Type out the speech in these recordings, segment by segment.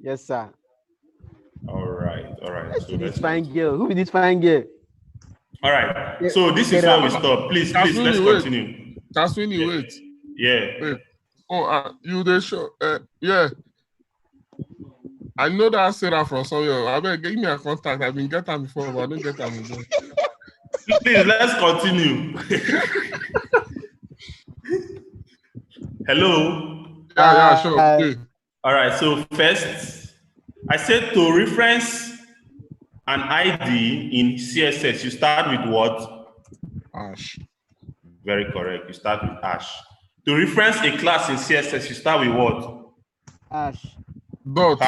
Yes, sir. All right. Let's So see this let's fine continue. girl. Who is this fine girl? All right. So this is where we stop. Please, let's continue. Casweeney, wait. Yeah. Wait. Oh, you they show. Yeah. I know that Sarah from somewhere. I better give me a contact. I've been getting her before, but I don't get her again. Please, let's continue. Hello. Yeah, sure. Okay. All right. So first, I said to reference an ID in CSS, you start with what? Ash. Very correct. You start with ash. To reference a class in CSS, you start with what? Ash. Dot.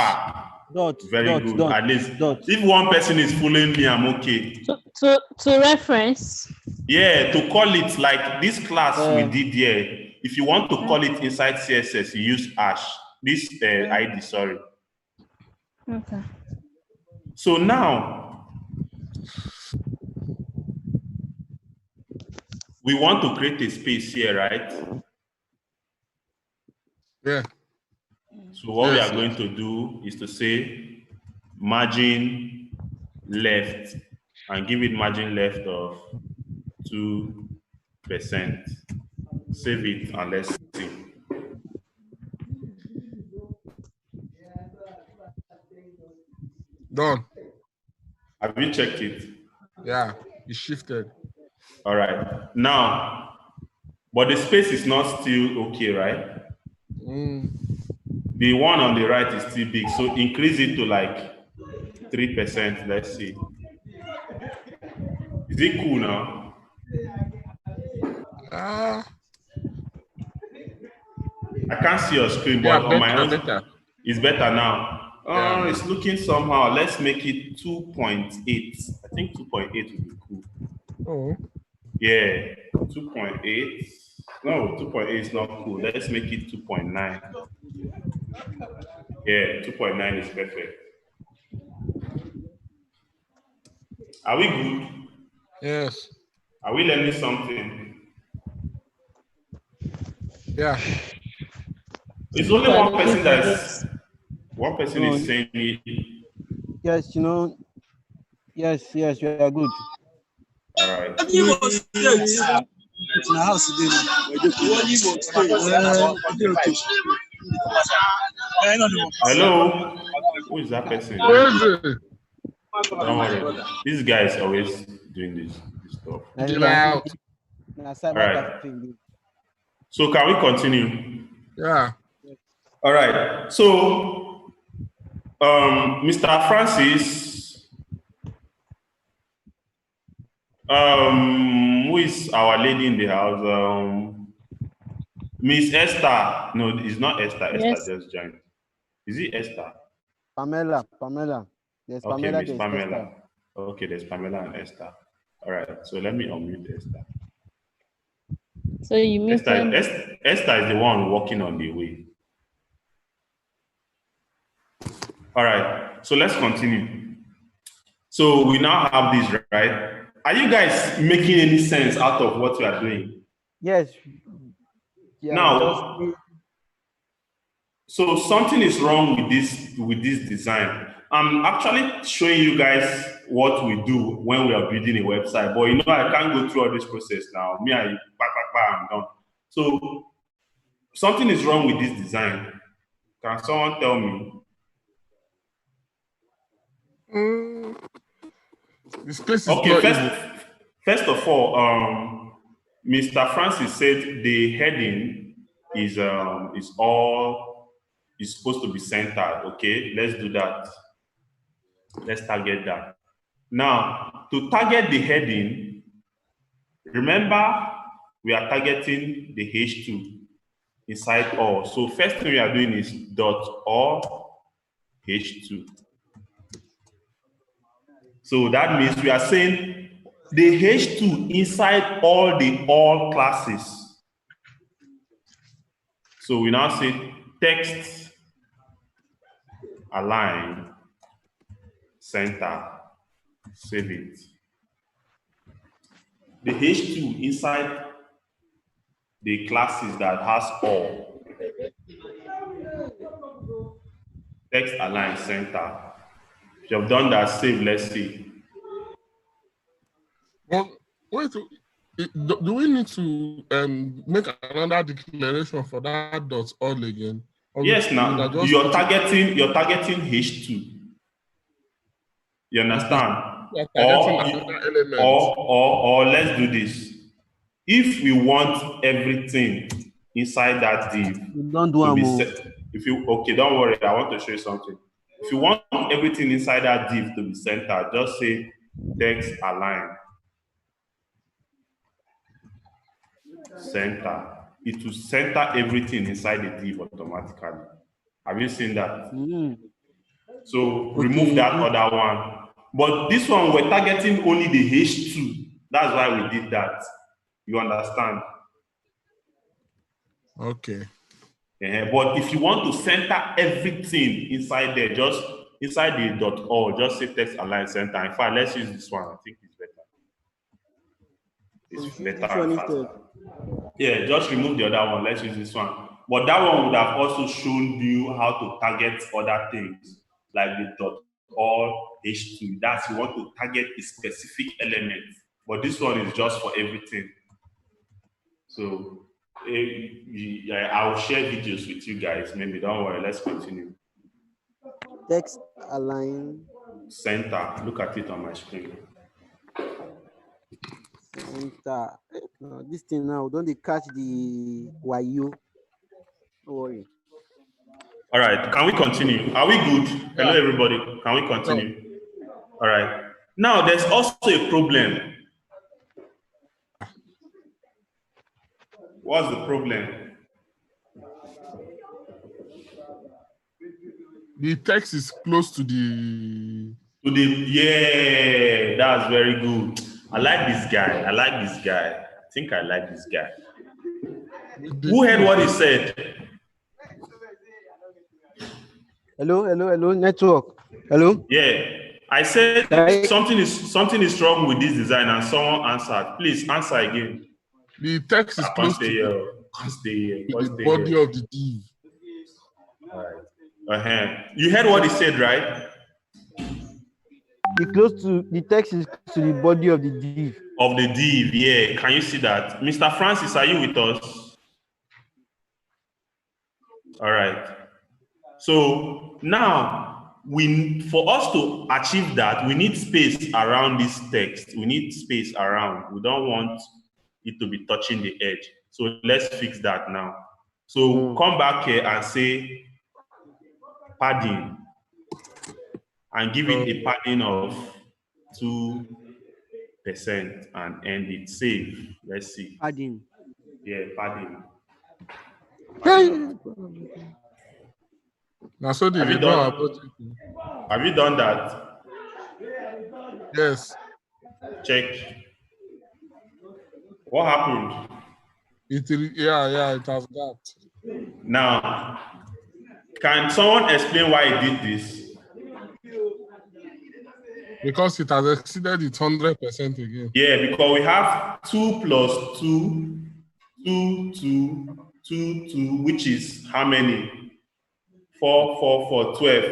Dot. Very dot, good. Dot. At least Dot. if one person is fooling me, I'm okay. To reference. Yeah, to call it like this class we did here. If you want to call it inside CSS, you use ash. This ID, sorry. Okay. So now we want to create a space here, right? Yeah. So what we are going to do is to say margin left and give it margin left of 2%. Save it and let's see. Done. Have you checked it? Yeah, it shifted. All right. Now, but the space is not still okay, right? The one on the right is still big, so increase it to like 3%. Let's see. Is it cool now? I can't see your screen, but on my own, it's better now. It's looking somehow. Let's make it 2.8. I think 2.8 would be cool. Oh. Yeah, 2.8. No, 2.8 is not cool. Let's make it 2.9. Yeah, 2.9 is perfect. Are we good? Yes. Are we learning something? Yeah. It's only one person that's is saying it. Yes, you know. Yes, you are good. All right. Hello. Who is that person? Don't worry. This guy is always doing this stuff. All right. So can we continue? Yeah. All right. So, Mr. Francis, who is our lady in the house? Miss Esther. No, it's not Esther. Yes. Esther just joined. Is it Esther? Pamela. There's Okay, Pamela. Miss Pamela. Esther. Okay, there's Pamela and Esther. All right. So let me unmute Esther. So you mean Esther is the one walking on the way. All right. So let's continue. So we now have this, right? Are you guys making any sense out of what you are doing? Yes. Yeah, now, so something is wrong with this design. I'm actually showing you guys what we do when we are building a website, but you know I can't go through all this process now. I'm done. So something is wrong with this design. Can someone tell me? This place is okay. First of all, Mr. Francis said the heading is supposed to be centered. Okay, let's do that. Let's target that. Now, to target the heading, remember we are targeting the H2 inside all. So first thing we are doing is dot all H2. So that means we are saying the H2 inside all the all classes. So we now say text align center, save it. The H2 inside the classes that has all. Text align center. If you have done that, save. Let's see. Well, wait. Do we need to make another declaration for that dot all again? Or Yes, now you're targeting H2. You understand? We are targeting another element. Or let's do this. If we want everything inside that div Don't do to be am. set, okay, don't worry, I want to show you something. If you want everything inside that div to be centered, just say text align center. It will center everything inside the div automatically. Have you seen that? So remove that other one. But this one, we're targeting only the H2. That's why we did that. You understand? Okay. But if you want to center everything inside there, just inside the dot all, just say text align center. In fact, let's use this one. I think it's better. It's better and faster. Yeah, just remove the other one. Let's use this one. But that one would have also shown you how to target other things like the dot all H2. That's you want to target a specific element. But this one is just for everything. So I'll share videos with you guys. Maybe don't worry. Let's continue. Text align Center. Look at it on my screen. center. No, this thing now, don't they catch the YU? Don't worry. All right. Can we continue? Are we good? Hello, everybody. Can we continue? All right. Now, there's also a problem. What's the problem? The text is close to the. Yeah, that's very good. I like this guy. I think I like this guy. Who heard what he said? Hello, network. Hello? Yeah. I said something is wrong with this design, and someone answered. Please answer again. The text is close to the body of the div. All right. You heard what he said, right? The text is close to the body of the div. Of the div, yeah. Can you see that? Mr. Francis, are you with us? All right. So now, for us to achieve that, we need space around this text. We need space around. We don't want it to be touching the edge. So let's fix that now. So come back here and say padding and give it a padding of 2% and end it. Save. Let's see. Padding. Yeah, padding. Now, so have you done that? Yes. Check. What happened? It has got. Now, can someone explain why it did this? Because it has exceeded its 100% again. Yeah, because we have 2 plus 2, 2, 2, 2, 2, which is how many? 4, 4, 4, 12.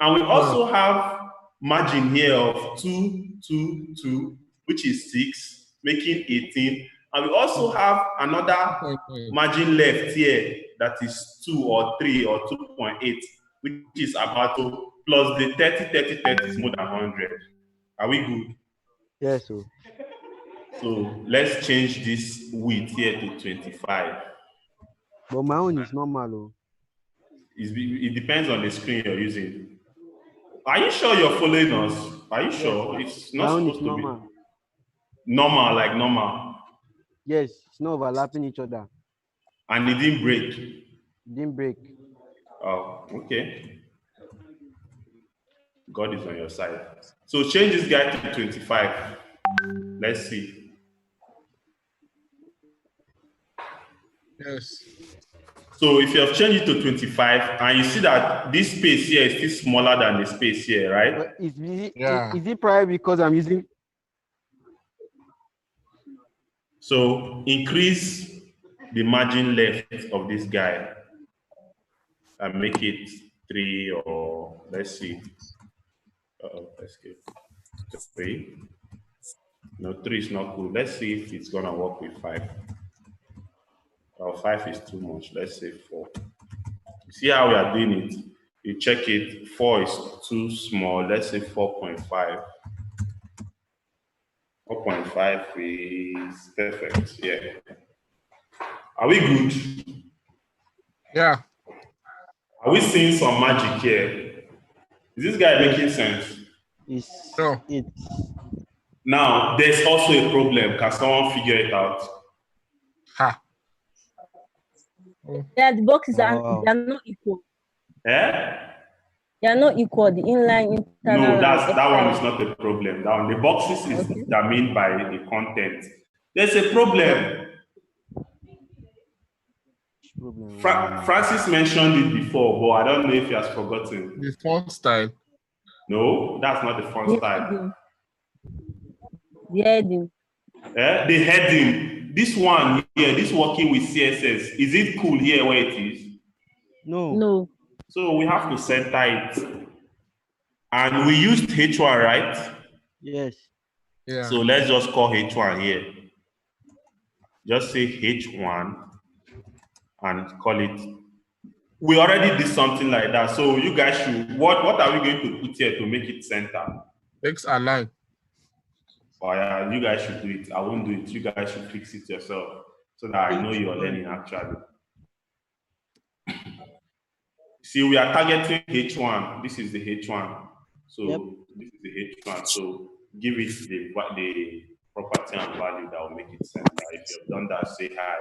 And we also have margin here of 2, 2, 2, which is 6, making 18. And we also have another margin left here that is 2 or 3 or 2.8, which is about to, plus the 30 is more than 100. Are we good? Yes, sir. So let's change this width here to 25. But my own is normal. It depends on the screen you're using. Are you sure you're following us? Are you sure? It's not supposed to be normal, like normal. Yes, it's not overlapping each other. And it didn't break. It didn't break. Oh, okay. God is on your side. So change this guy to 25. Let's see. Yes. So if you have changed it to 25 and you see that this space here is still smaller than the space here, right? Is it probably because I'm using? So increase the margin left of this guy and make it 3, or let's see. Escape. 3. No, 3 is not cool. Let's see if it's gonna work with 5. Or 5 is too much. Let's say 4. You see how we are doing it? You check it. 4 is too small. Let's say 4.5. 4.5 is perfect. Yeah. Are we good? Yeah. Are we seeing some magic here? Is this guy making sense? It's No. it. Now, there's also a problem. Can someone figure it out? Ha. Yeah, the boxes are Wow. they are not equal. Eh? They are not equal. The inline, internal. No, that one and is not a problem. That one, the boxes is Okay. determined by the content. There's a problem. Francis mentioned it before, but I don't know if he has forgotten. The font style. No, that's not the font style. The heading. The heading. This one here, this working with CSS, is it cool here where it is? No. No. So we have to center it. And we used H1, right? Yes. Yeah. So let's just call H1 here. Just say H1 and call it. We already did something like that. So you guys should, what are we going to put here to make it center? X align. Oh yeah, you guys should do it. I won't do it. You guys should fix it yourself so that I know you're learning actually. See, we are targeting H1. This is the H1. So This is the H1. So give it the property and value that will make it center. If you've done that, say hi.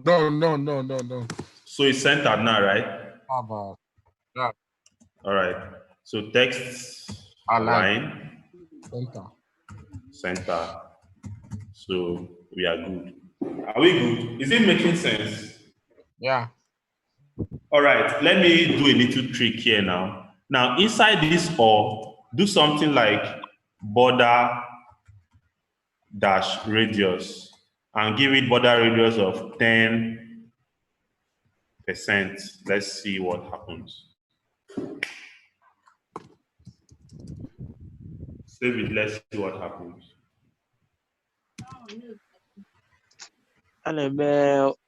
No. So it's centered now, right? How about? Yeah. All right. So text align. Center. So we are good. Are we good? Is it making sense? Yeah. All right. Let me do a little trick here now. Now inside this all, do something like border dash radius and give it border radius of 10%. Let's see what happens. Save it. Let's see what happens. And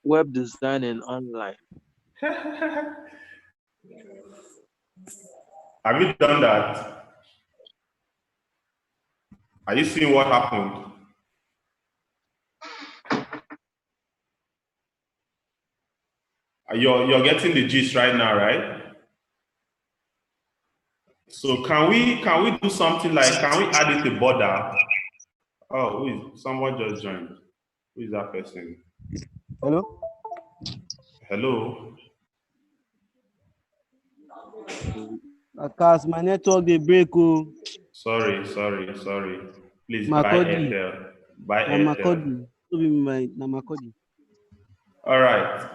web designing online. Have you done that? Are you seeing what happened? You're getting the gist right now, right? So can we do something like, can we add it to border? Oh, someone just joined. Who is that person? Hello? Hello? Cause my network they break. Oh. Sorry. Please buy Makodi. Airtel. Buy Na Airtel. Makodi. Na Makodi. All right.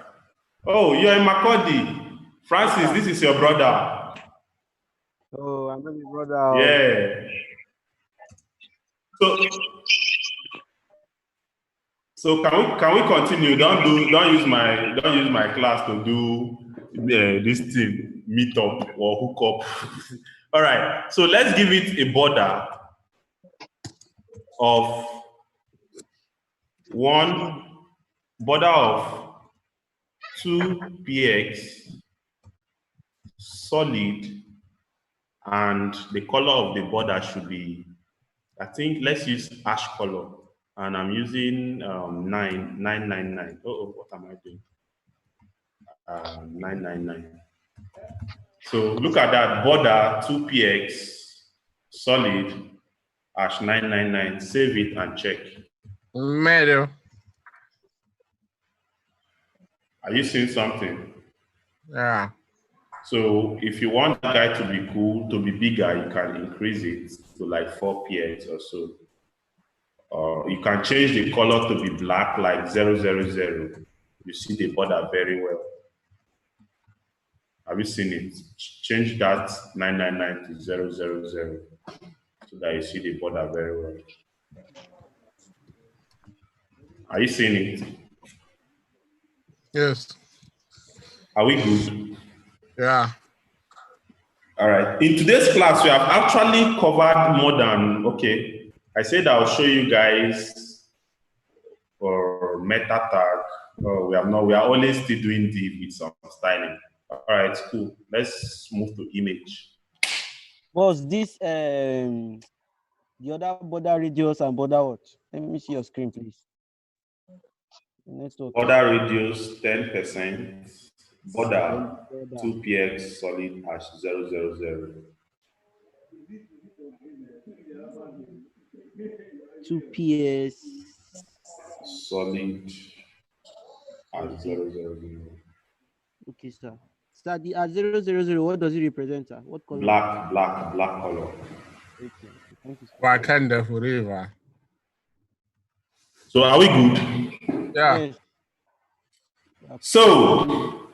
Oh, you're in Makodi. Francis, this is your brother. Oh, I'm not your brother. Yeah. So can we continue? Don't use my class to do this thing, meet up or hook up. All right. So let's give it a border of 2px solid, and the color of the border should be, I think, let's use ash color. And I'm using 999. Oh, what am I doing? 999. So look at that border, 2px solid ash 999. Save it and check. Matter. Are you seeing something? Yeah. So if you want the guy to be cool, to be bigger, you can increase it to like 4px or so. You can change the color to be black, like 000. You see the border very well. Have you seen it? Change that 999 to 000 so that you see the border very well. Are you seeing it? Yes. Are we good? Yeah. All right. In today's class, we have actually covered more than, okay, I said I'll show you guys for meta tag. Oh, we have not, we are only still doing div with some styling. All right, cool. Let's move to image. Was this the other border radius and border what? Let me see your screen, please. Network. Border radius 10%, border Border. 2px solid hash 000. 2PS. Solid hash 000. Okay, sir. Sir, the at 000, what does it represent, sir? What color? Black color. Okay. Thank you, sir. Wakanda forever. So are we good? Yeah. Yes. So,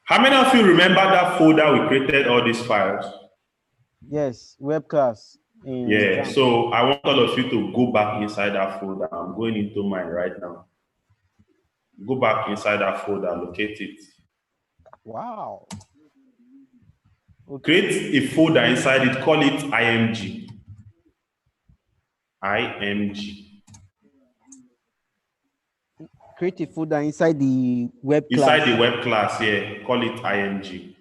how many of you remember that folder we created all these files? Yes, web class. Yeah, so I want all of you to go back inside that folder. I'm going into mine right now. Go back inside that folder, locate it. Wow. Okay. Create a folder inside it, call it IMG. IMG. Create a folder inside the web class. Inside the web class, yeah, call it IMG.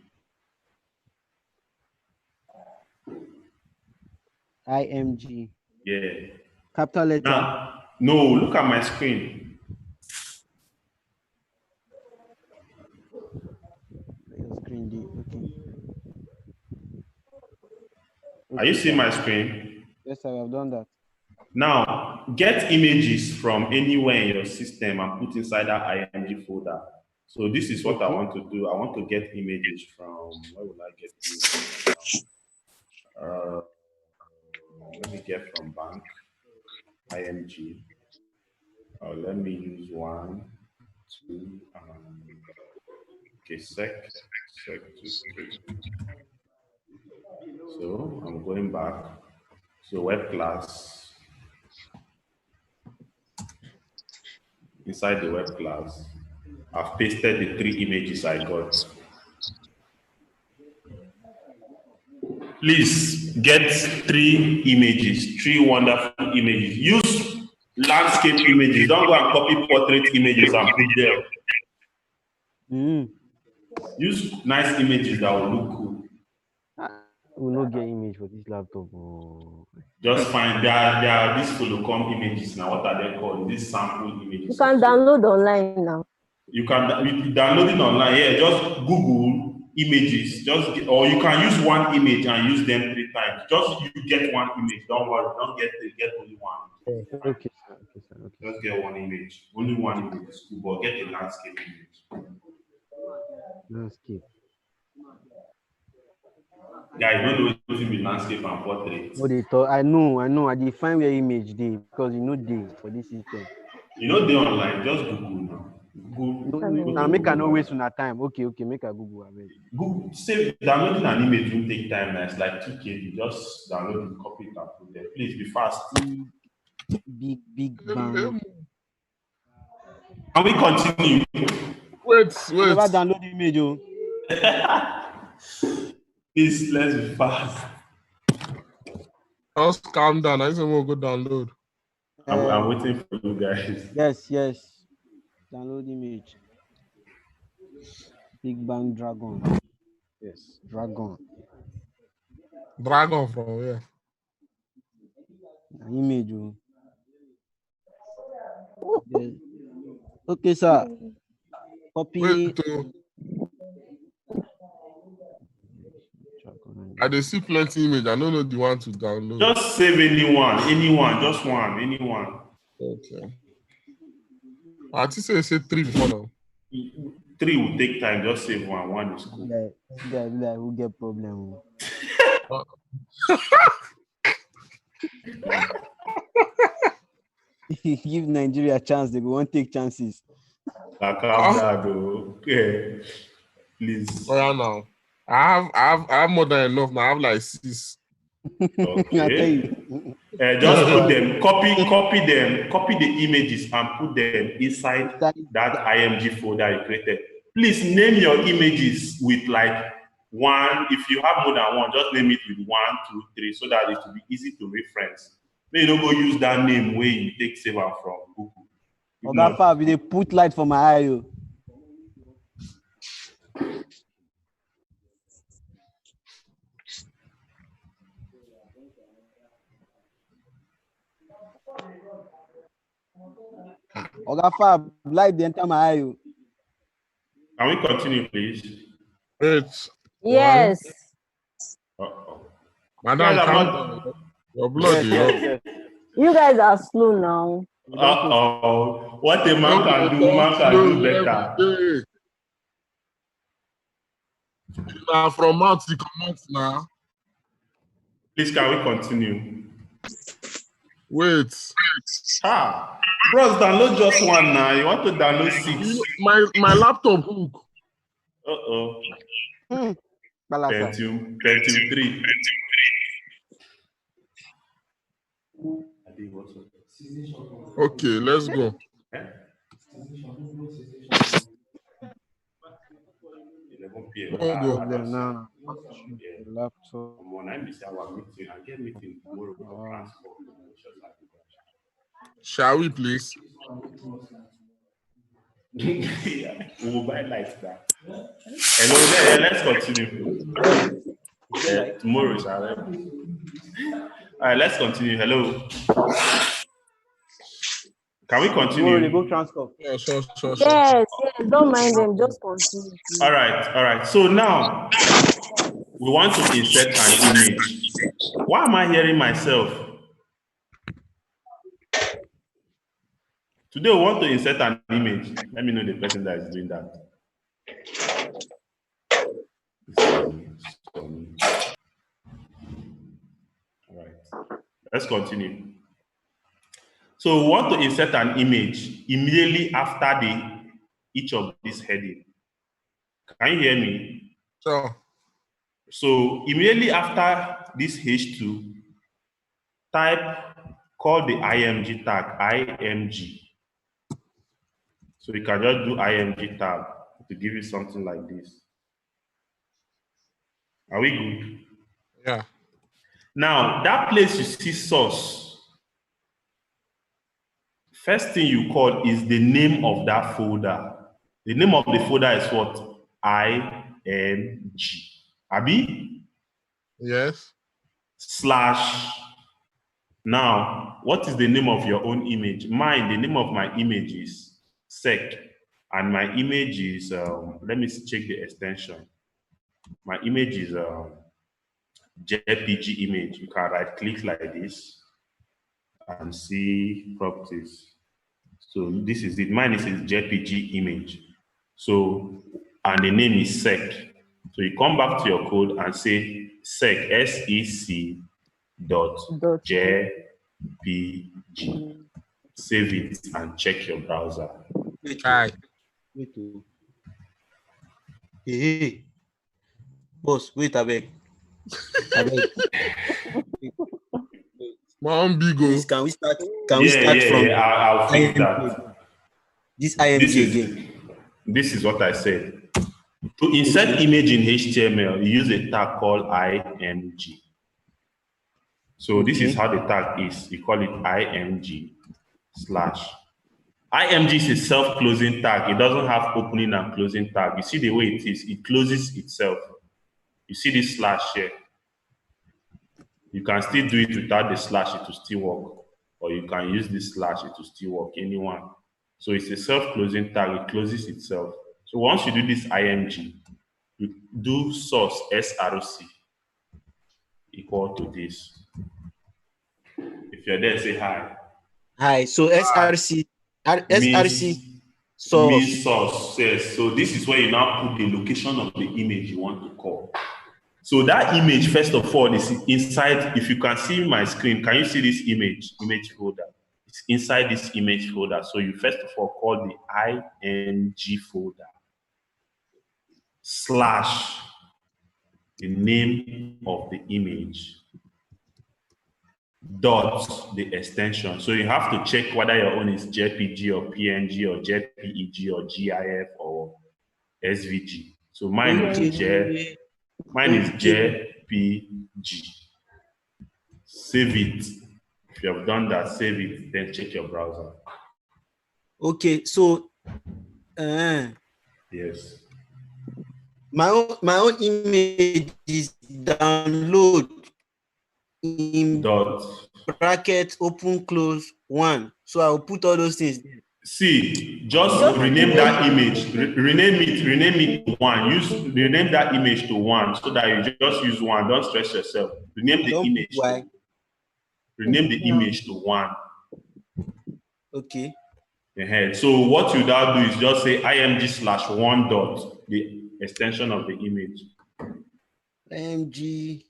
IMG. Yeah. Capital letter. Now, no, look at my screen. Your screen D. Okay. Are you seeing my screen? Yes, I have done that. Now, get images from anywhere in your system and put inside that IMG folder. So this is what I want to do. I want to get images from, where will I get images from? Let me get from bank, IMG. Let me use 1, 2, okay, sec 2, 3. So I'm going back. So web class. Inside the web class, I've pasted the 3 images I got. Please get 3 images, 3 wonderful images. Use landscape images. Don't go and copy portrait images and put them. Use nice images that will look cool. We will not get image for this laptop. Oh. Just find there are these Folocom images now. What are they called? These sample images. You can download online now. You can download it online. Yeah, just Google images. Or you can use one image and use them 3 times. Just you get one image. Don't worry. Don't get 3. Get only one. Okay, sir. Okay, sir. Okay. Just get one image. Only one image is cool, but get a landscape image. Landscape. Guys, don't know what to be landscape and portrait. What they thought? I know. I define where image day because you know day for this system. You know they online. Just Google now. Google. Now make I no waste on time. Okay. Make a Google. Google. Say downloading an image will take time. Now it's like 2 KB. Just download it, copy it, and put there. Please be fast. Big bang. Can we continue? Wait. Never download the image, oh. Please, let's be fast. Just calm down. I just want to go download. I'm waiting for you guys. Yes. Download image. Big Bang Dragon. Yes, Dragon. Dragon from where? Image. Oh. Yes. Okay, sir. Copy. Wait, I dey see plenty image. I don't know the one to download. Just save anyone, just one, anyone. Okay. I think say 3 before now. 3 will take time. Just save one. 1 is cool. Yeah, who get problem? Give Nigeria a chance. They won't take chances. Okay. Please. Oh yeah, now. I have more than enough now. I have like 6. Okay. Just put them, copy them, copy the images and put them inside that IMG folder you created. Please name your images with like one. If you have more than one, just name it with 1, 2, 3, so that it will be easy to reference. May you don't go use that name where you take save am from Google. If Oga not- Fab, they put light for my eye. Oh. Oga Fab, light they enter my eye. Oh. Can we continue, please? Wait. Yes. Uh-oh. Madam, Guys, I'm calm not- down. Your blood is up. You guys are slow now. Uh-oh. What a man can do, woman can do better. Now from mouth to mouth now. Please, can we continue? Wait. Ah, bros, download just one now. You want to download 6? My laptop hook. Uh-oh. Balasa. Pentium 3. Okay, let's go. 11 p.m. Oh, go. Problem now. Yeah. Laptop. When I miss our meeting, I get meeting tomorrow for transport. Shall we please? Yeah, we will buy lights now. Hello there, let's continue. Tomorrow is our All right, let's continue. Hello. Can we Tomorrow they continue? go transcorp. Yeah, sure. Yes, yes. Don't mind them. Just continue. please. All right. So now we want to insert an image. Why am I hearing myself? Today we want to insert an image. Let me know the person that is doing that. All right. Let's continue. So we want to insert an image immediately after each of these heading. Can you hear me? Sure. So immediately after this H2, call the IMG tag, IMG. So you can just do IMG tag to give you something like this. Are we good? Yeah. Now, that place you see source, first thing you call is the name of that folder. The name of the folder is what? IMG. Abi? Yes. Slash. Now, what is the name of your own image? Mine, the name of my image is sec. And my image is, let me check the extension. My image is JPG image. You can right click like this and see properties. So this is it. Mine is a JPG image. So, and the name is sec. So you come back to your code and say sec, SEC dot JPG. Save it and check your browser. Hi. Wait. Hey. Boss, wait a bit. One big Please, go. can we start from I'll fix that. this IMG again? This is what I said. To insert image in HTML, you use a tag called IMG. So this is how the tag is. You call it IMG slash. IMG is a self-closing tag. It doesn't have opening and closing tag. You see the way it is. It closes itself. You see this slash here. You can still do it without the slash. It will still work. Or you can use this slash. It will still work. Anyone. So it's a self-closing tag. It closes itself. So once you do this IMG, you do source SRC equal to this. If you're there, say hi. Hi. So SRC source. Means source. Yes. So this is where you now put the location of the image you want to call. So that image, first of all, is inside. If you can see my screen, can you see this image folder? It's inside this image folder. So you first of all call the IMG folder slash the name of the image dot the extension. So you have to check whether your own is JPG or PNG or JPEG or GIF or SVG. So mine is JPG. Save it. If you have done that, save it, then check your browser. Okay, so Yes. my own image is download in Dot. bracket open close 1. So I'll put all those things there. See, just rename that image. Rename it to 1. Rename that image to 1 so that you just use 1. Don't stress yourself. Rename the Don't image. why. Rename the image to 1. Okay. So what you now do is just say img/1 dot, the extension of the image. img.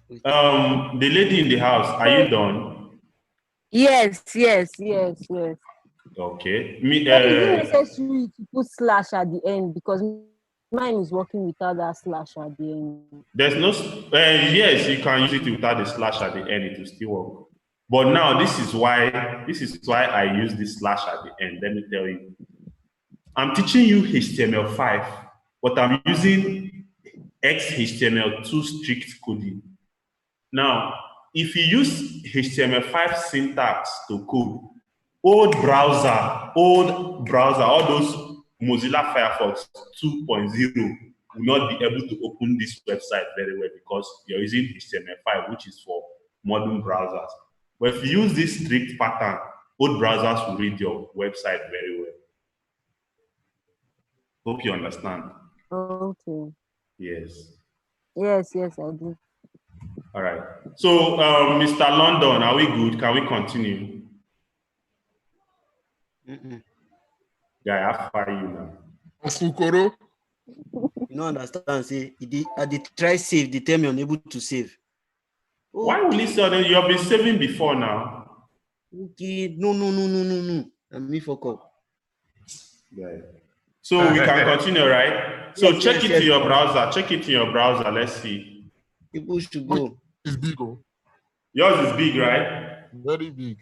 The lady in the house, are you done? Yes. Okay. Is it necessary to put slash at the end? Because mine is working without that slash at the end. There's no, yes, you can use it without the slash at the end, it will still work. But now this is why I use the slash at the end. Let me tell you. I'm teaching you HTML5, but I'm using XHTML2 strict coding. Now, if you use HTML5 syntax to code, old browser, all those Mozilla Firefox 2.0 will not be able to open this website very well because you're using HTML5, which is for modern browsers. But if you use this strict pattern, old browsers will read your website very well. Hope you understand. Okay. Yes. Yes, I do. All right. So, Mr. London, are we good? Can we continue? Guy, how far are you now? Fukoro. You don't understand. Say, I did try save, they tell me unable to save. Why will you say you have been saving before now? Okay, no. I'm me fuck up. Yeah. So we can continue, right? So Yes, check it yes. in your browser. Check it in your browser. Let's see. People should go. It's big. Oh. Yours is big, right? Very big.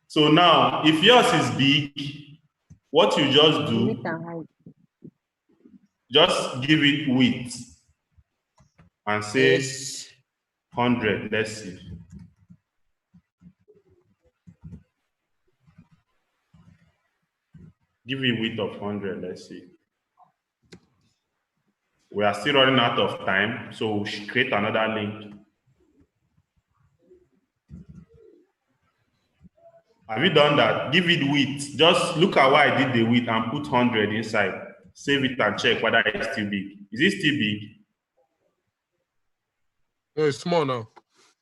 So now, if yours is big, what you just Delete do, and hide. just give it width and say Yes. 100. Let's see. Give it width of 100. Let's see. We are still running out of time, so we should create another link. Have you done that? Give it width. Just look at why I did the width and put 100 inside. Save it and check whether it's still big. Is it still big? No, it's small now.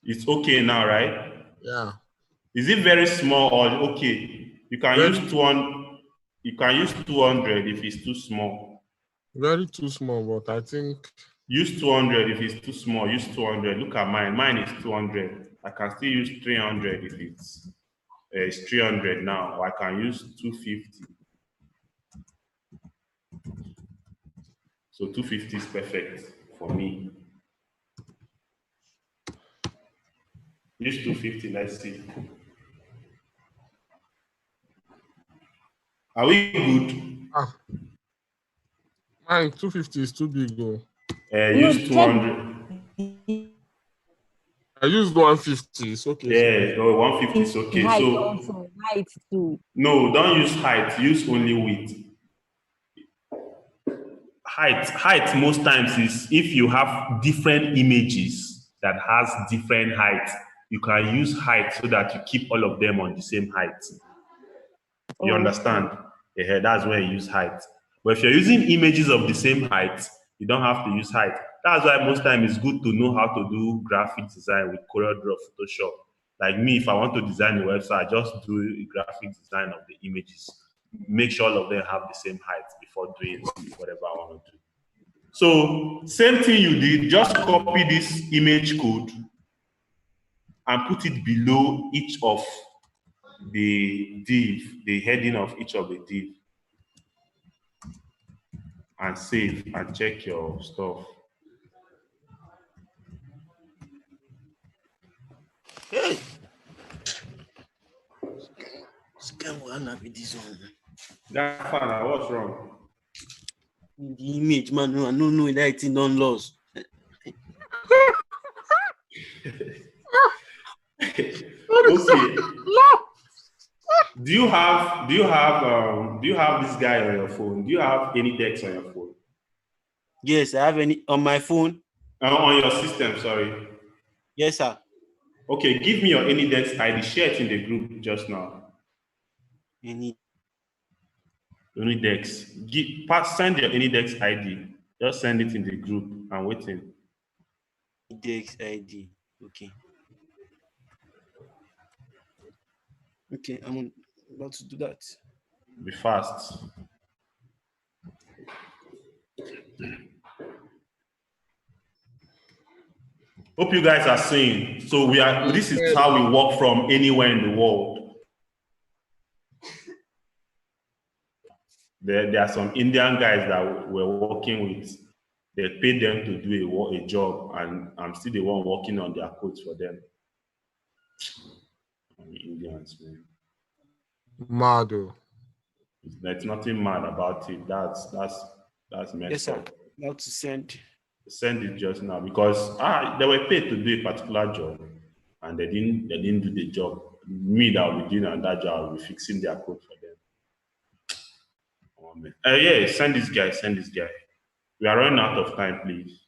It's okay now, right? Yeah. Is it very small or okay? You can Very use 200. You can use 200 if it's too small. Very too small, but I think Use 200 if it's too small. Use 200. Look at mine. Mine is 200. I can still use 300 if it's 300 now. Or I can use 250. So 250 is perfect for me. Use 250. Let's see. Are we good? mine 250 is too big though. Use 200. I used 150. It's okay. Yeah, 150 is okay. Height So also. Height too. no, don't use height. Use only width. Height most times is if you have different images that has different heights, you can use height so that you keep all of them on the same height. You understand? Yeah, that's where you use height. But if you're using images of the same height, you don't have to use height. That's why most times it's good to know how to do graphic design with CorelDRAW, Photoshop. Like me, if I want to design a website, I just do a graphic design of the images. Make sure all of them have the same height before doing whatever I want to do. So same thing you did, just copy this image code and put it below each of the div, the heading of each of the div, and save and check your stuff. Hey. With this one. That fan, what's wrong? The image, man. I don't know that it's non loss. Okay. Do you have this guy on your phone? Do you have any text on your phone? Yes, I have any on my phone. On your system, sorry. Yes, sir. Okay, give me your AnyDex ID. Share it in the group just now. AnyDex. Send your AnyDex ID. Just send it in the group. I'm waiting. AnyDex ID. Okay. Okay, I'm about to do that. Be fast. Hope you guys are seeing. So this is how we work from anywhere in the world. There are some Indian guys that we're working with. They paid them to do a job, and I'm still the one working on their codes for them. Indians, man. Mad. There's nothing mad about it. That's messed Yes, sir. up. About to send. Send it just now because they were paid to do a particular job and they didn't do the job. Me that will be doing that job, I will be fixing their code for them. Oh, man. Yeah, send this guy. We are running out of time, please.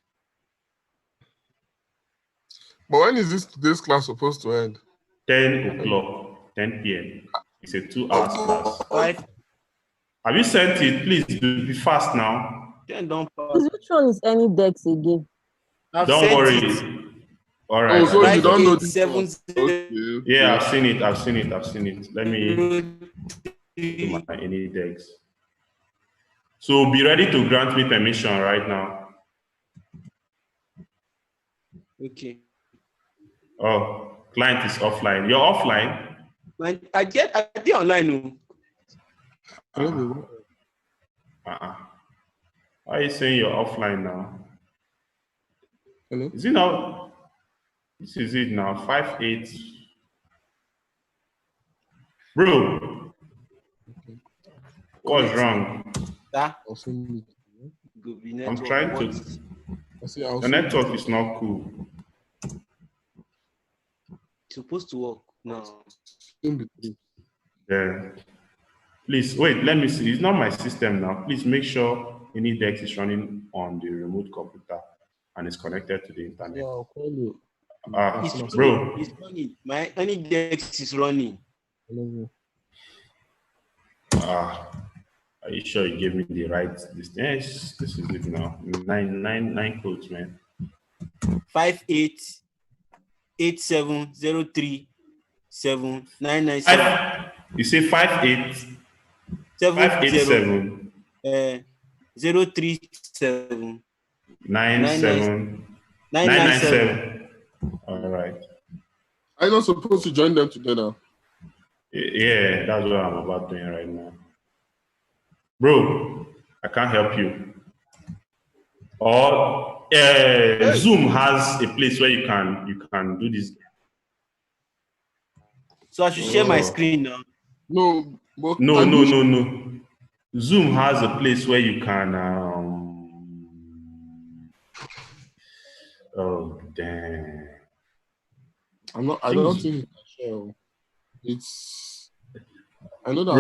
But when is this class supposed to end? 10 o'clock, 10 p.m. It's a 2-hour class. 5. Have you sent it? Please be fast now. Then don't Please, which one is AnyDex again? Don't worry. All right. Oh, so you don't know this 7. Okay. Yeah, I've seen it. Let me do my AnyDex. So be ready to grant me permission right now. Okay. Oh, client is offline. You're offline? I did online. Hello. Why are you saying you're offline now? Hello. Is it now? This is it now. 5-8. Bro, what's wrong? I'll send it. I'm trying to. The network is not cool. It's supposed to work now. In between. Yeah. Please wait. Let me see. It's not my system now. Please make sure AnyDex is running on the remote computer and is connected to the internet. Yeah, I'll call you. Bro. It's running. My AnyDex is running. Hello. Are you sure you gave me the right distance? This is it now. Nine codes, man. 5887037997. You say 587 037 997. All right. Are you not supposed to join them together? Yeah, that's what I'm about doing right now. Bro, I can't help you. Or Zoom has a place where you can do this. So I should share my screen now. No. But No. Zoom has a place where you can. Oh damn! I don't think you can share. It's. I know that.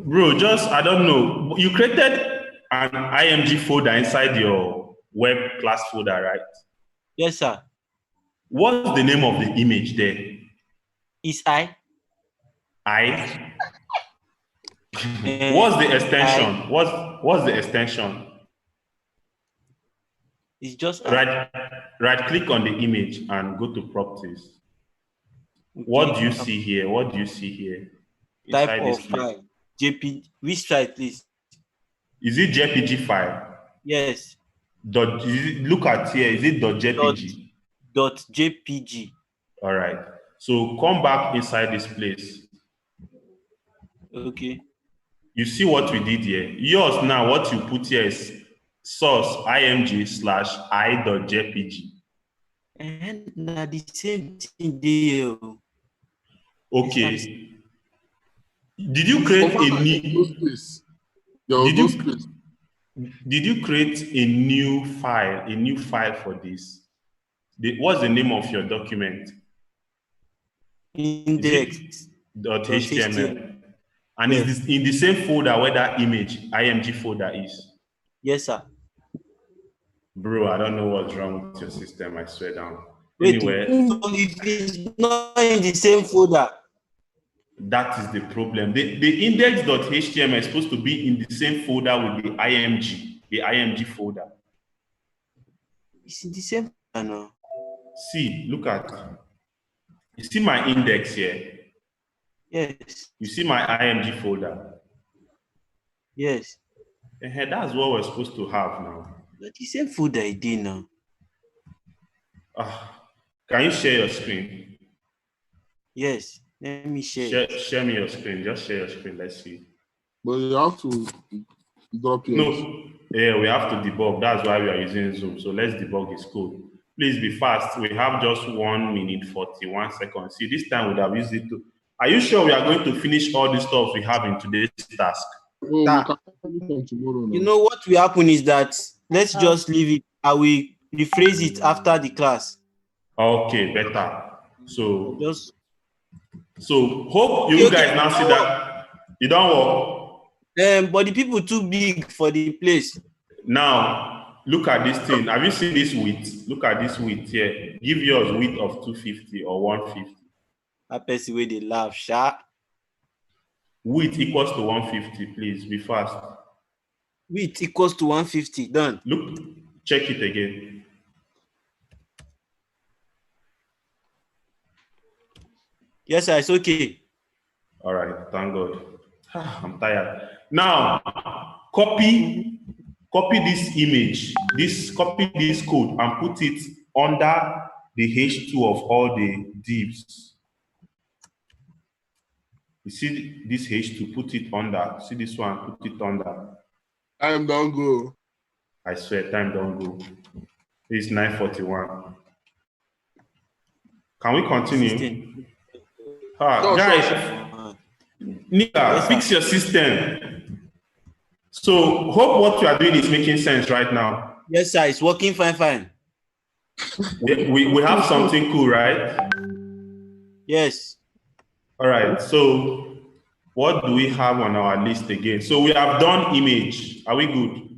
Bro, just I don't know. You created an IMG folder inside your web class folder, right? Yes, sir. What's the name of the image there? Is I? What's the extension? What's the extension? It's just right click on the image and go to properties. Okay. What do you see here? Type of file. JPG. Which site, please? Is it JPG file? Yes. Look at here. Is it .jpg? .jpg. All right. So come back inside this place. Okay. You see what we did here? Yours now, what you put here is source img/i.jpg. And now the same thing there. Okay. Did you create a new? Space. There was Did no you space. did you create a new file for this? What's the name of your document? Is Index. it .html. .html? And Yes. is this in the same folder where that img folder is? Yes, sir. Bro, I don't know what's wrong with your system, I swear down. Wait, Anyway, so if it's not in the same folder, that is the problem. The index.html is supposed to be in the same folder with the IMG folder. it's in the same folder now. See, look at, you see my index here? Yes. You see my IMG folder? Yes. That's what we're supposed to have now. But the same folder I did now. Can you share your screen? Yes. Let me share. Share me your screen. Just share your screen. Let's see. But you have to drop yours. No, yeah, we have to debug. That's why we are using Zoom. So let's debug his code. Please be fast. We have just 1 minute 41 seconds. See, this time we would have used it to. Are you sure we are going to finish all the stuff we have in today's task? Oh, Sir, we can finish on tomorrow now. you know what will happen is that let's just leave it. I will rephrase it after the class. Okay, better. So hope you Okay, guys now see that you don't work. but the people too big for the place. Now, look at this thing. Have you seen this width? Look at this width here. Give yours width of 250 or 150. That person where they laugh, sha. Width equals to 150, please. Be fast. Width equals to 150. Done. Look, check it again. Yes, sir, it's okay. All right, thank God. I'm tired. Now, copy this image, copy this code and put it under the H2 of all the divs. You see this H2, put it under. See this one, put it under. Time don't go. I swear, time don't go. It's 9:41. Can we continue? Guys, Nika, fix your system. So, hope what you are doing is making sense right now. Yes, sir, it's working fine. We have something cool, right? Yes. All right, so what do we have on our list again? So we have done image. Are we good?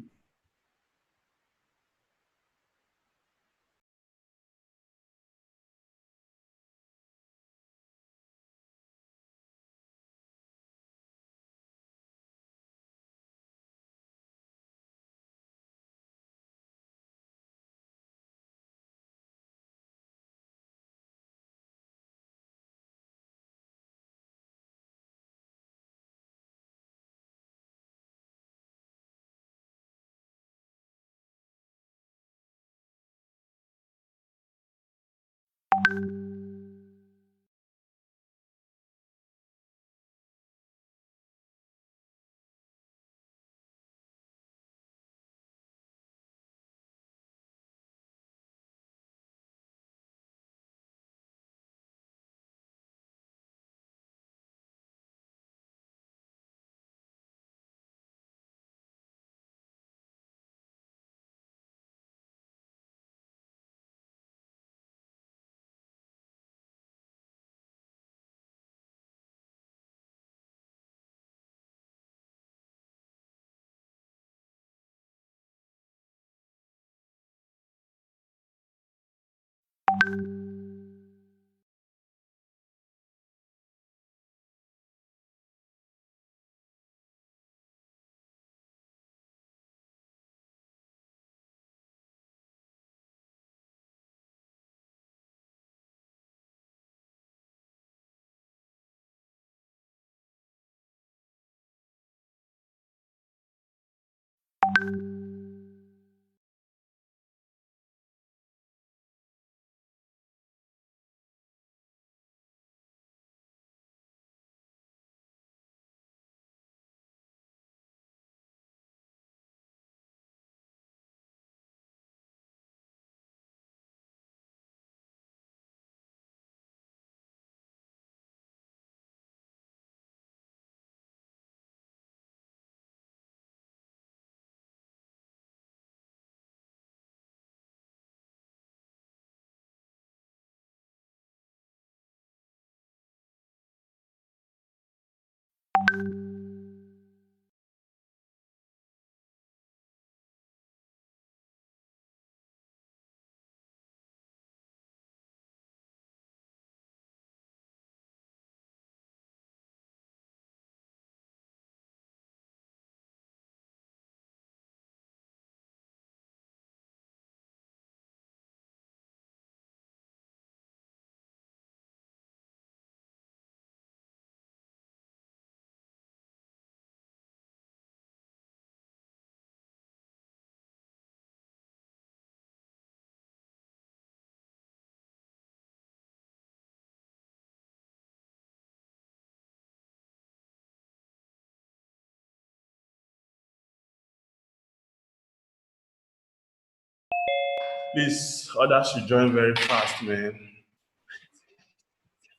Please, others should join very fast, man.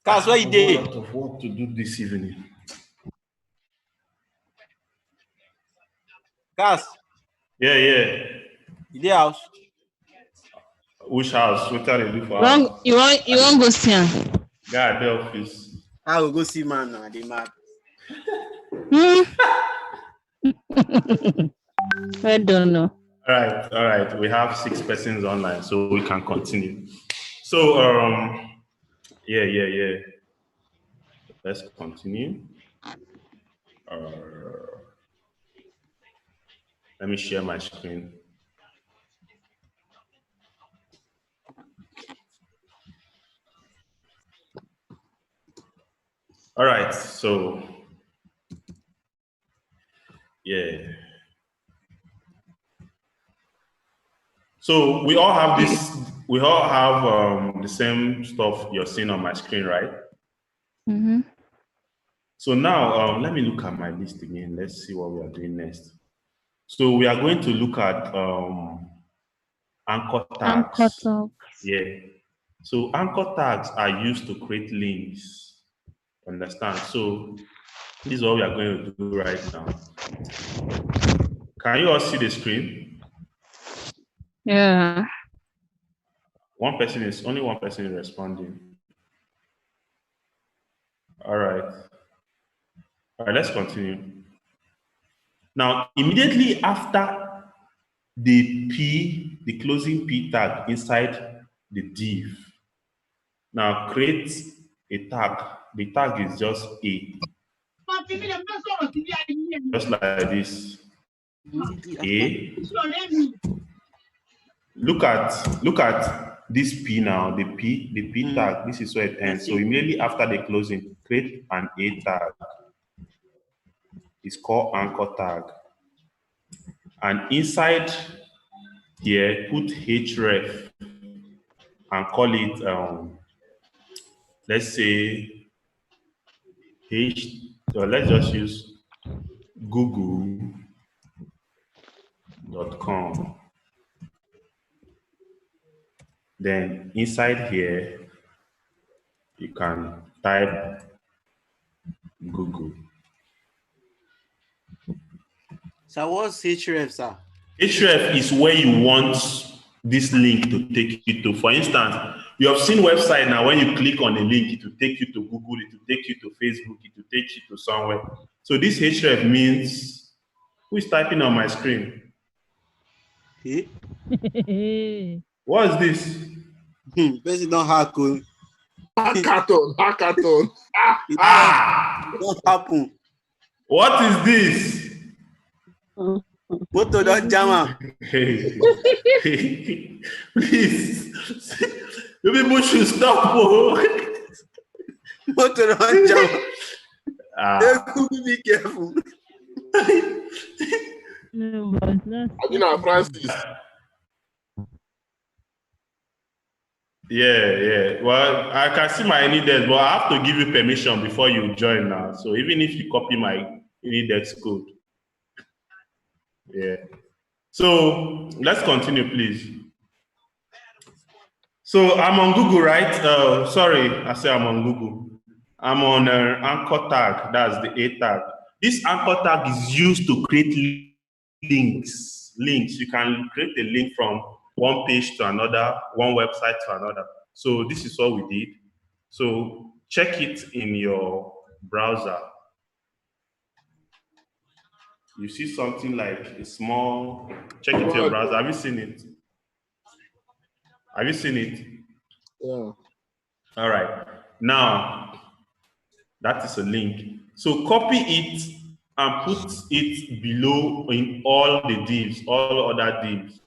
Cas, where you A dey? lot of work to do this evening. Cas, Yeah. you dey house? Which house? What are they do for You want house? you want go see am? Guy at the office. I will go see man now. They mad. I don't know. All right. We have 6 persons online, so we can continue. So, yeah. Let's continue. Let me share my screen. All right, so yeah. So we all have this, we all have the same stuff you're seeing on my screen, right? Mm-hmm. So now let me look at my list again. Let's see what we are doing next. So we are going to look at anchor tags. Anchor tags. Yeah. So anchor tags are used to create links. Understand? So this is what we are going to do right now. Can you all see the screen? Yeah. Only one person is responding. All right, let's continue. Now, immediately after the closing P tag inside the div, now create a tag. The tag is just A. Just like this. A. Look at this P now, the P tag, this is where it ends. So immediately after the closing, create an A tag. It's called anchor tag. And inside here, put href and call it, let's say, let's just use google.com. Then inside here, you can type Google. So what's href, sir? Href is where you want this link to take you to. For instance, you have seen website now, when you click on a link, it will take you to Google, it will take you to Facebook, it will take you to somewhere. So this href means, who is typing on my screen? What is this? Person don't hack. Hackathon. It don't happen. What is this? Motor don't jam. Hey, please, you people should stop. Oh. Motor don't jam. Be careful. No, but it's not. You know, Francis. Yeah. Well, I can see my Inidex, but I have to give you permission before you join now. So even if you copy my Inidex code. Yeah. So let's continue, please. So I'm on Google, right? Sorry, I say I'm on Google. I'm on anchor tag. That's the A tag. This anchor tag is used to create links. You can create a link from one page to another, one website to another. So this is what we did. So check it in your browser. you see something like a small, check it in your browser. Have you seen it? Have you seen it? Yeah. All right. Now, that is a link. So copy it and put it below in all the divs, all other divs.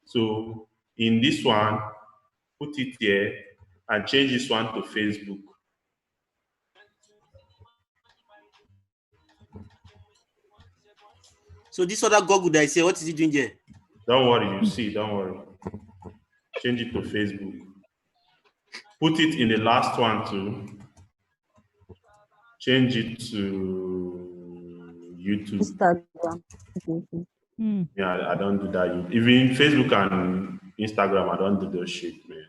So in this one, put it here and change this one to Facebook. So this other Google that I say, what is he doing here? Don't worry, you see, don't worry. Change it to Facebook. Put it in the last one too. Change it to YouTube. Instagram. Yeah, I don't do that. Even Facebook and Instagram, I don't do those shit, man.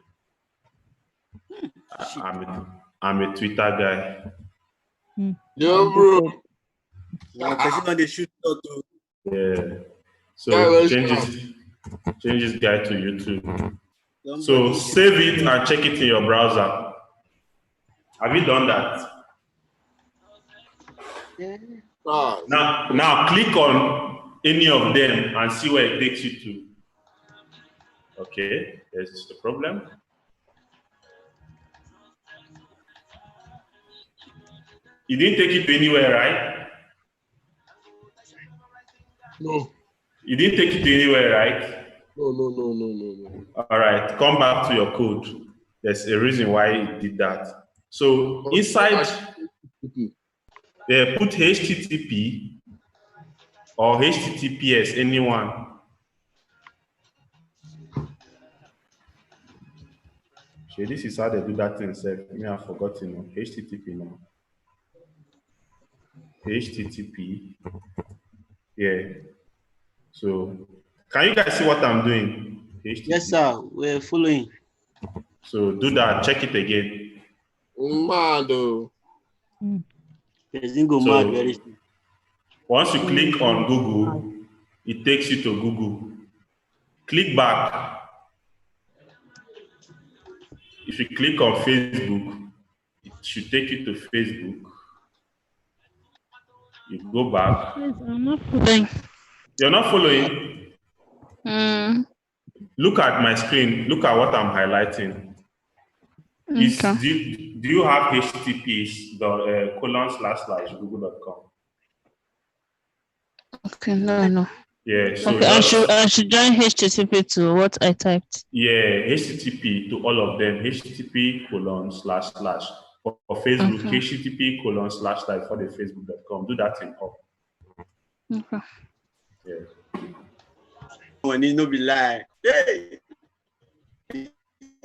I'm a Twitter guy. Yo, bro. Now, person on the shoot out to. Yeah. So Yeah, change this guy to YouTube. So save it and check it in your browser. Have you done that? Now click on any of them and see where it takes you to. Okay, there's the problem. It didn't take you to anywhere, right? No. You didn't take it to anywhere, right? No. All right, come back to your code. There's a reason why it did that. So inside, put HTTP or HTTPS, anyone. Okay, this is how they do that thing, sir. Me, I've forgotten. HTTP now. HTTP. Yeah. So, can you guys see what I'm doing? HTTP. Yes, sir. We're following. So do that. Check it again. Mad. Person go mad very soon. Once you click on Google, it takes you to Google. Click back. If you click on Facebook, it should take you to Facebook. You go back. Please, I'm not following. You're not following? Look at my screen. Look at what I'm highlighting. Okay. Do you have https ://google.com? Okay, no. Yeah. So Okay, I should join HTTP to what I typed. Yeah, HTTP to all of them. HTTP : / for Facebook, Okay. HTTP : / for the facebook.com. Do that in all. Okay. Yeah. One need no be lie. Hey.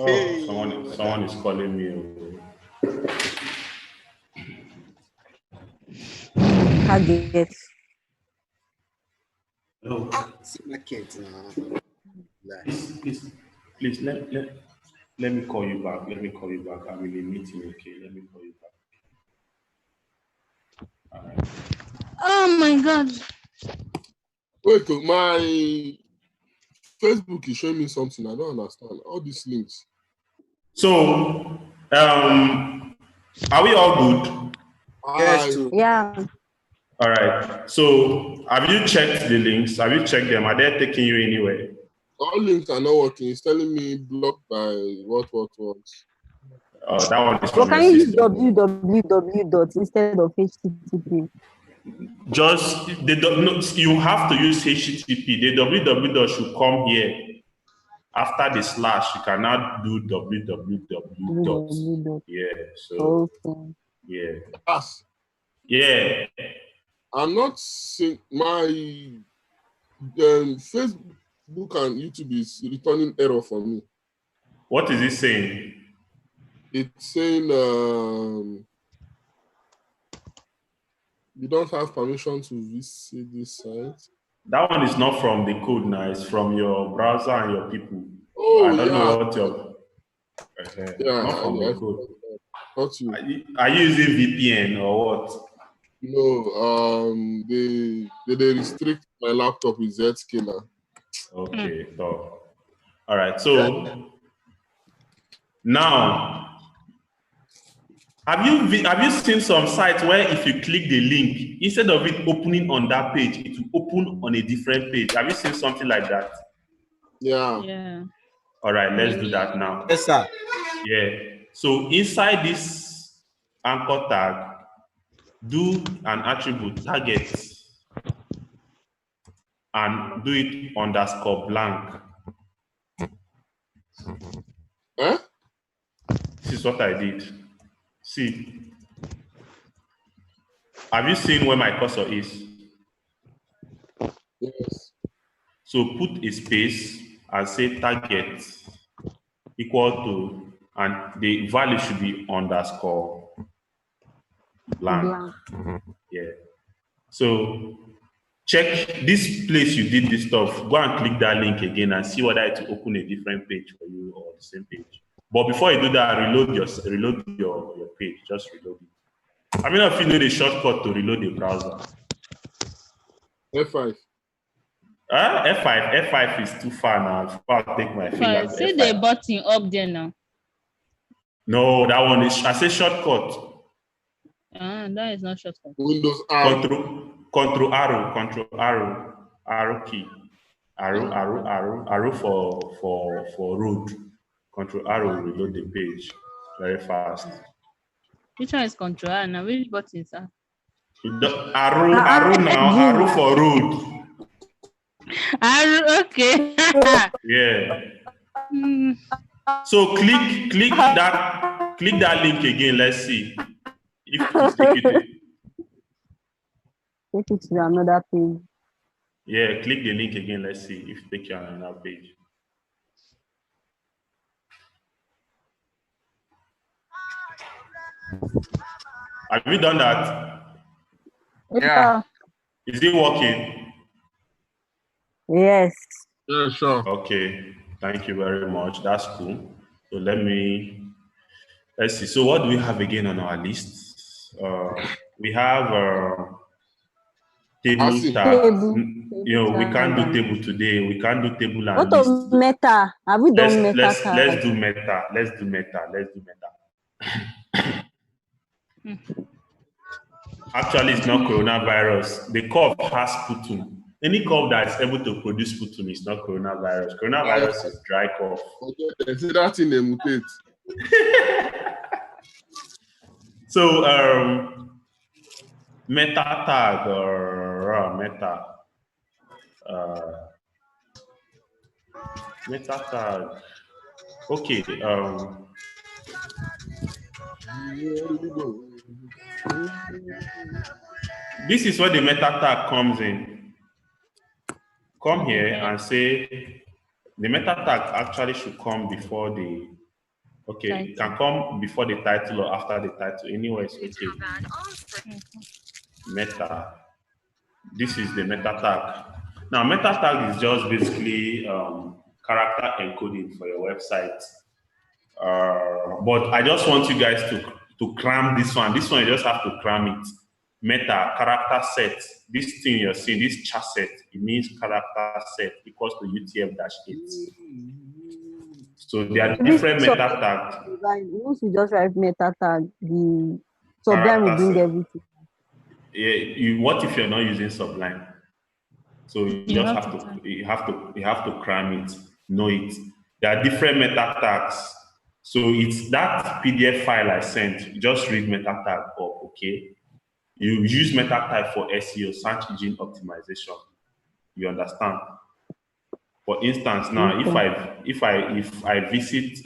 Oh, someone is calling me. Target. No. See my kids now. Please, let me call you back. Let me call you back. I'm in a meeting, okay? Let me call you back. All right. Oh my God. Wait, my Facebook is showing me something. I don't understand. All these links. So, are we all good? Yes, too. Yeah. All right. So, have you checked the links? Have you checked them? Are they taking you anywhere? All links are not working. It's telling me blocked by what. Oh, that one is Well, from can the you use system. www dot instead of HTTP? Just they don't. No, you have to use HTTP. The www should come here after the slash. You cannot do www dot. Yeah. So Okay. yeah. Yes. Yeah. I'm not seeing my Facebook and YouTube is returning error for me. What is it saying? It's saying you don't have permission to visit this site. That one is not from the code now. It's from your browser and your people. Oh, I don't know what your. Not from the code. Not you. Are you using VPN or what? No, they restrict my laptop with Zscaler. Okay, so all right. So now Have you seen some sites where if you click the link, instead of it opening on that page, it will open on a different page? Have you seen something like that? Yeah. Yeah. All right, let's do that now. Yes, sir. Yeah. So inside this anchor tag, do an attribute target and do it _blank. Huh? This is what I did. See. Have you seen where my cursor is? Yes. So put a space and say target equal to, and the value should be _blank. Yeah. So check this place you did this stuff. Go and click that link again and see whether it will open a different page for you or the same page. But before you do that, reload your page. Just reload it. I mean, if you know the shortcut to reload the browser. F5. F5 is too far now. I'll take my finger to See F5. the button up there now. No, that one is, I say shortcut. That is not shortcut. Windows R. Control arrow key. Arrow for road. Control arrow will reload the page very fast. Which one is control R now? Which button is that? Arrow for road. Okay. Yeah. So click that link again. Let's see if it's take it. Take it to another page. Yeah, click the link again. Let's see if it take you on another page. Have you done that? Yeah. Is it working? Yes. Yeah, sure. Okay. Thank you very much. That's cool. So let's see. So what do we have again on our list? We have table tag. We can't do table today. We can't do table and What list. of meta? Have we done meta? Let's do meta. Let's do meta. Actually, it's not coronavirus. The curve has sputum. Any curve that is able to produce sputum is not coronavirus. Coronavirus is dry cough. Okay, see that in the mutate. So meta tag or meta tag. Okay. This is where the meta tag comes in. Come here and say the meta tag actually should come before the. Okay, Title. it can come before the title or after the title. Anyway, it's okay. Meta. This is the meta tag. Now, meta tag is just basically character encoding for your website. But I just want you guys to cram this one. This one, you just have to cram it. Meta, character set. This thing you're seeing, this char set, it means character set equals to UTF-8. So there are different meta tags. Once you just write meta tag, the Sublime will bring everything. Yeah, what if you're not using Sublime? So you have to cram it, know it. There are different meta tags. So it's that PDF file I sent. Just read meta tag up, okay? You use meta tag for SEO, search engine optimization. You understand? For instance, now if I visit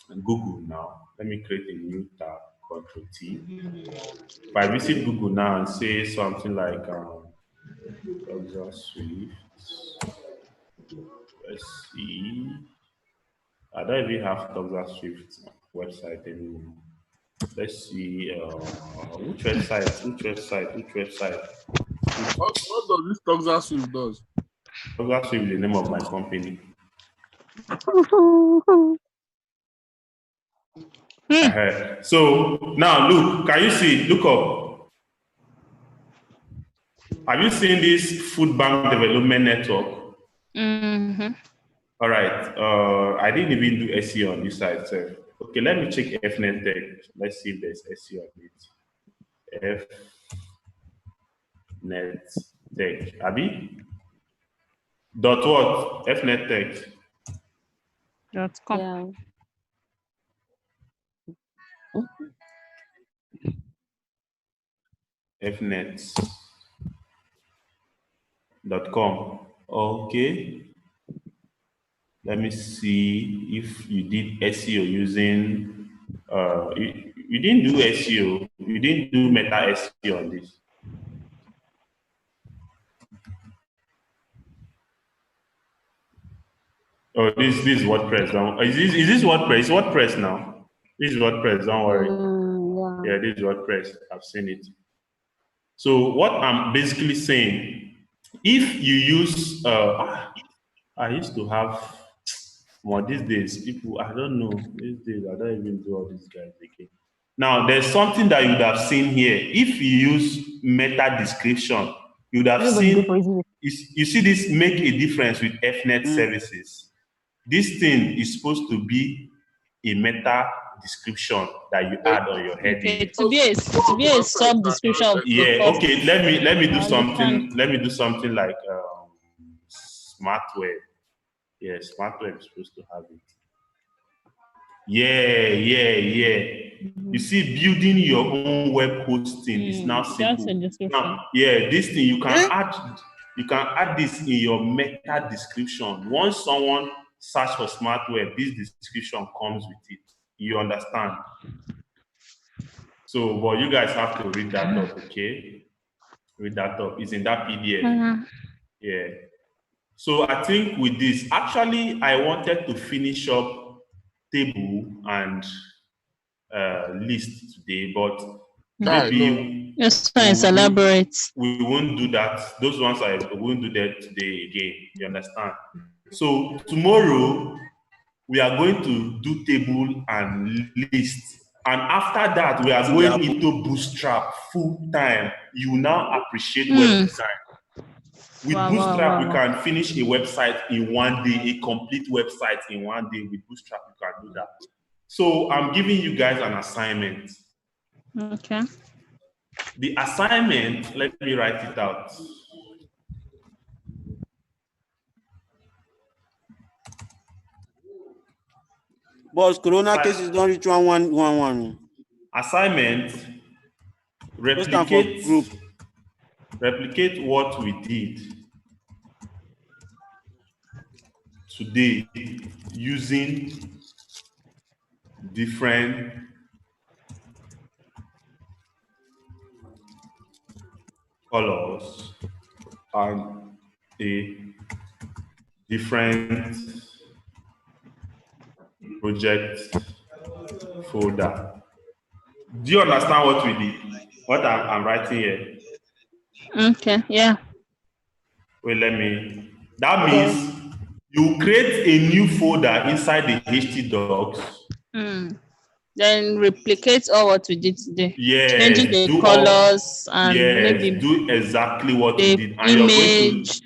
Google now, let me create a new tab, Control T. If I visit Google now and say something like Swift, let's see. I don't even have Douglas Swift website anymore. Let's see which website. What does this Douglas Swift does? Douglas Swift is the name of my company. So now look, can you see? Look up. Have you seen this Food Bank Development Network? Mm-hmm. All right. I didn't even do SEO on this side. So Okay, let me check FNet Tech. Let's see if there's SEO on it. FNet Tech. Abi? Dot what? FNet Tech. .com. Yeah. fnet.com. Okay. Let me see if you did SEO using you didn't do SEO, you didn't do meta SEO on this. Oh, this is WordPress. Is this WordPress? It's WordPress now. This is WordPress, don't worry. Yeah, this is WordPress. I've seen it. So what I'm basically saying, if you use I used to have these days, people, I don't know, these days I don't even do all these guys again. Now there's something that you would have seen here. If you use meta description, you would have seen, you see this make a difference with FNet services. This thing is supposed to be a meta description that you add on your heading. Okay, to be a sub description of the Yeah, first. okay, let me do something. understand. Let me do something like smart web. Yeah, smart web is supposed to have it. Yeah. You see, building your own web hosting is now That's a simple. description. Now, yeah, this thing you can add this in your meta description. Once someone search for smart web, this description comes with it. You understand? So, but you guys have to read that up, okay? Read that up. It's in that PDF. Yeah. So I think with this, actually, I wanted to finish up table and list today, but maybe Yes, fine, elaborate. we won't do that. Those ones I won't do that today again. You understand? So tomorrow we are going to do table and list. And after that, we are going into Bootstrap full time. You will now appreciate web design. With Bootstrap, you can finish a website in one day, a complete website in one day. With Bootstrap, you can do that. So I'm giving you guys an assignment. Okay. The assignment, let me write it out. Boss, Corona cases don't reach 1111. Assignment, replicate what we did today using different colors and a different project folder. Do you understand what we did? What I'm writing here? Okay, yeah. Wait, that means you create a new folder inside the htdocs. Then replicate all what we did today. Yeah. Changing the colors and maybe do exactly what we did. And image.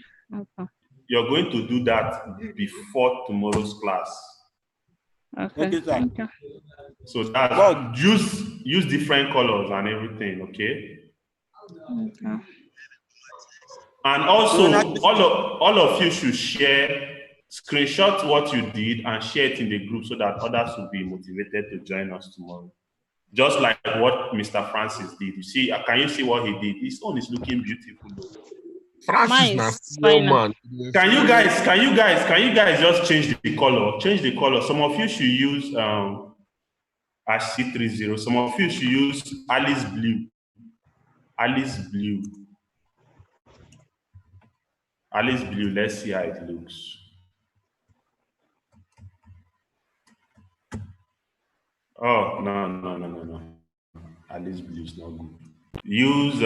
You're going to do that before tomorrow's class. Okay. So that's use different colors and everything, okay? Okay. And also, all of you should screenshot what you did and share it in the group so that others will be motivated to join us tomorrow. Just like what Mr. Francis did. You see, can you see what he did? His own is looking beautiful. Francis, man. Can you guys just change the color? Change the color. Some of you should use C30. Some of you should use Alice Blue. Alice Blue. Alice Blue. Let's see how it looks. Oh, no. Alice Blue is not good. Use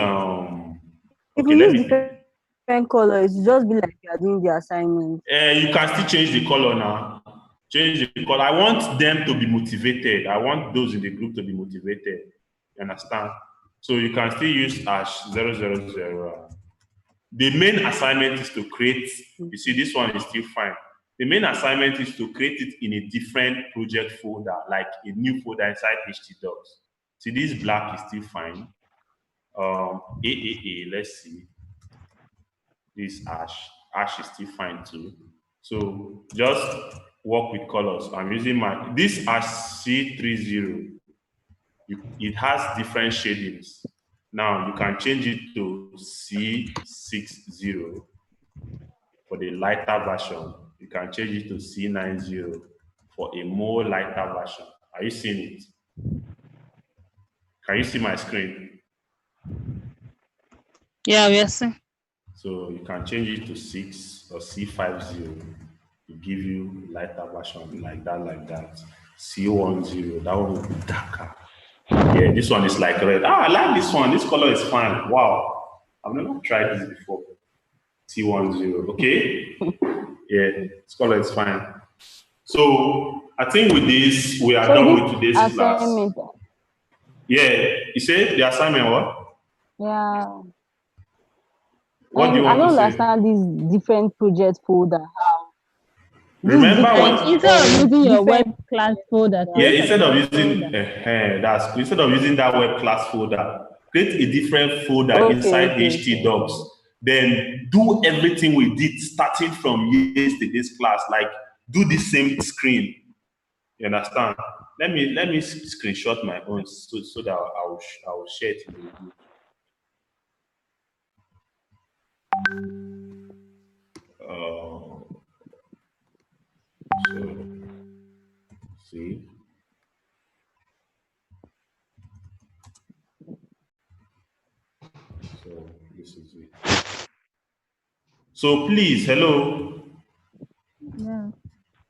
if you use different colors, it just be like you are doing the assignment. You can still change the color now. Change the color. I want them to be motivated. I want those in the group to be motivated. You understand? So you can still use #000. The main assignment is to create. You see, this one is still fine. The main assignment is to create it in a different project folder, like a new folder inside htdocs. See, this black is still fine. Let's see. This ash is still fine too. So just work with colors. I'm using this ash C30. It has different shadings. Now you can change it to C60 for the lighter version. You can change it to C90 for a more lighter version. Are you seeing it? Can you see my screen? Yeah, we are seeing. So you can change it to 6 or C50 to give you lighter version like that. C10, that one will be darker. Yeah, this one is like red. I like this one. This color is fine. Wow. I've never tried this before. C10, okay? Yeah, this color is fine. So I think with this, we are done with today's class. Yeah, you said the assignment what? Yeah. What do you want I don't to say? understand this different project folder. How? Remember what? Instead of using your web class folder. Yeah, instead of using that web class folder, create a different folder inside htdocs. Then do everything we did starting from yesterday's class, like do the same screen. You understand? Let me screenshot my own so that I will share it in the group. So see. So this is it. So please, hello. Yeah.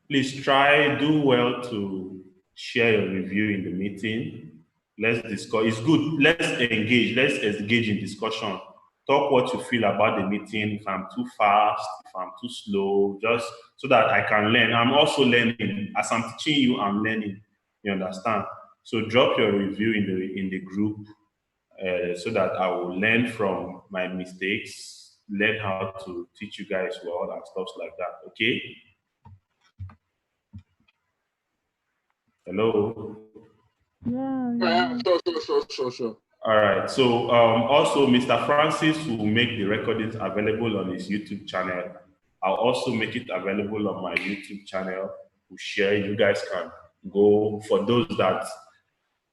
Please do well to share your review in the meeting. Let's discuss. It's good. Let's engage. Let's engage in discussion. Talk what you feel about the meeting. If I'm too fast, if I'm too slow, just so that I can learn. I'm also learning. As I'm teaching you, I'm learning. You understand? So drop your review in the group so that I will learn from my mistakes, learn how to teach you guys well and stuff like that. Okay? Hello. Yeah. Sure. All right. So also, Mr. Francis will make the recordings available on his YouTube channel. I'll also make it available on my YouTube channel to share. You guys can go, for those that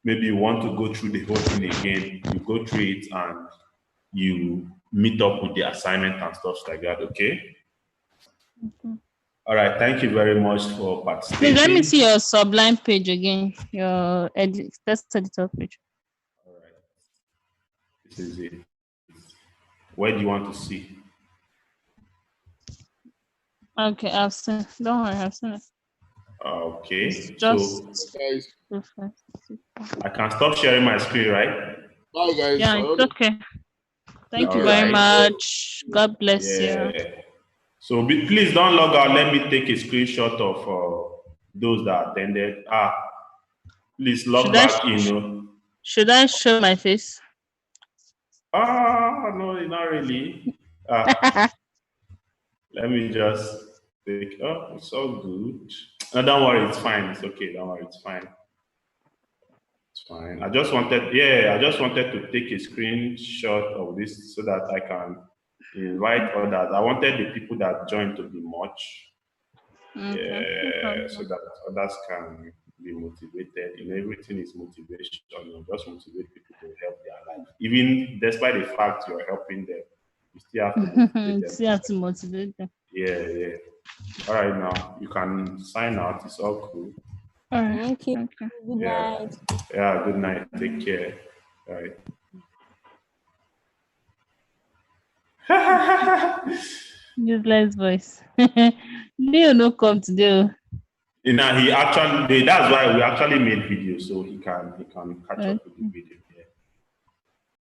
maybe you want to go through the whole thing again, you go through it and you meet up with the assignment and stuff like that. Okay? All right. Thank you very much for participating. Please let me see your Sublime page again. Your text editor page. All right. This is it. Where do you want to see? Okay, I've seen. Don't worry, I've seen it. Okay. Just so I can stop sharing my screen, right? Bye, guys. Yeah, it's okay. Thank you very much. God bless you. So please don't log out. Let me take a screenshot of those that attended. Please log back in. Should I show my face? No, not really. Let me just take. Oh, it's all good. No, don't worry, it's fine. It's okay. Don't worry, it's fine. It's fine. I just wanted to take a screenshot of this so that I can invite others. I wanted the people that joined to be much. Okay. So that others can be motivated. Everything is motivation. Just motivate people to help their life. Even despite the fact you're helping them, you still have to motivate them. Still have to motivate them. Yeah. All right, now you can sign out. It's all cool. All right. Thank you. Okay. Good night. Yeah, good night. Take care. All right. Useless voice. Leo no come today. He actually, that's why we actually made video so he can catch up with the video.